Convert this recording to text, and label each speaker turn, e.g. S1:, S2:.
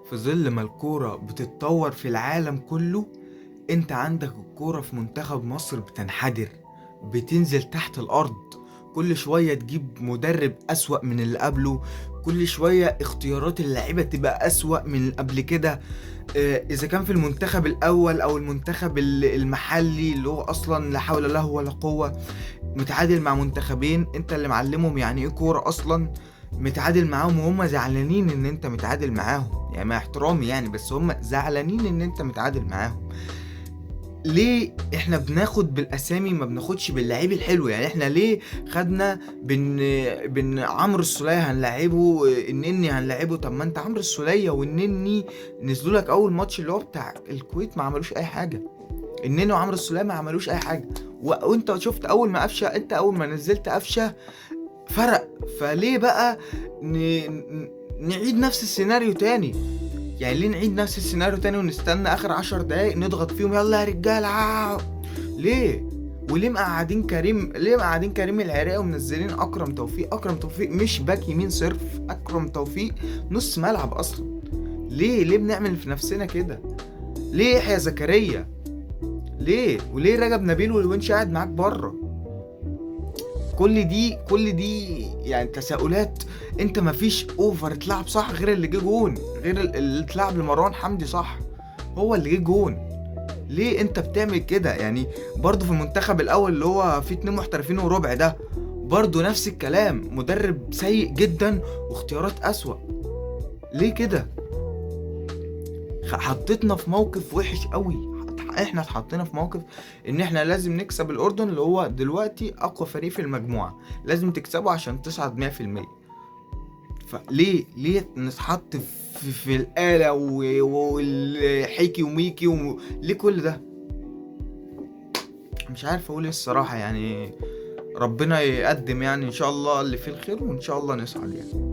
S1: في ظل ما الكورة بتتطور في العالم كله، انت عندك الكورة في منتخب مصر بتنحدر، بتنزل تحت الأرض. كل شوية تجيب مدرب أسوأ من اللي قبله، كل شوية اختيارات اللعيبة تبقى أسوأ من اللي قبل كده. إذا كان في المنتخب الأول أو المنتخب المحلي اللي هو أصلا لا حول له ولا قوة، متعادل مع منتخبين انت اللي معلمهم يعني ايه كورة اصلا، متعادل معاهم وهم زعلانين ان انت متعادل معاهم، يعني مع احترامي يعني، بس هم زعلانين ان انت متعادل معاهم. ليه احنا بناخد بالاسامي ما بناخدش باللعيب الحلو؟ يعني احنا ليه خدنا بن عمرو السولية هنلعبه، النني هنلعبه؟ طب ما انت عمرو السولية والنني نزلوا لك اول ماتش اللي هو بتاع الكويت ما عملوش اي حاجة. النني وعمرو السولية ما عملوش اي حاجة. وانت شفت اول ما قفشه، انت اول ما نزلت قفشه فرق. فليه بقى ن... نعيد نفس السيناريو تاني؟ يعني ليه نعيد نفس السيناريو تاني ونستنى اخر 10 دقايق نضغط فيهم يلا يا رجاله؟ ليه؟ وليه مقعدين كريم، ليه مقعدين كريم العراقي ومنزلين اكرم توفيق؟ اكرم توفيق مش باك يمين صرف، اكرم توفيق نص ملعب اصلا. ليه بنعمل في نفسنا كده؟ ليه يحيى زكريا؟ ليه؟ وليه رجب نبيل والونش قاعد معاك بره؟ كل دي يعني تساؤلات. انت مفيش اوفر اتلعب صح غير اللي جه جون، غير اللي اتلعب لمروان حمدي صح، هو اللي جه جون. ليه انت بتعمل كده يعني؟ برضو في المنتخب الاول اللي هو فيه 2 محترفين وربع ده، برضو نفس الكلام، مدرب سيء جدا واختيارات اسوأ. ليه كده؟ حطيتنا في موقف وحش قوي. احنا اتحطينا في موقف ان احنا لازم نكسب الاردن اللي هو دلوقتي اقوى فريق في المجموعة، لازم تكسبه عشان تصعد 100%. فليه نتحط في الآلة والحيكي وميكي ليه كل ده؟ مش عارف اقول ايه الصراحة يعني. ربنا يقدم يعني ان شاء الله اللي فيه الخير، وان شاء الله نسعد يعني.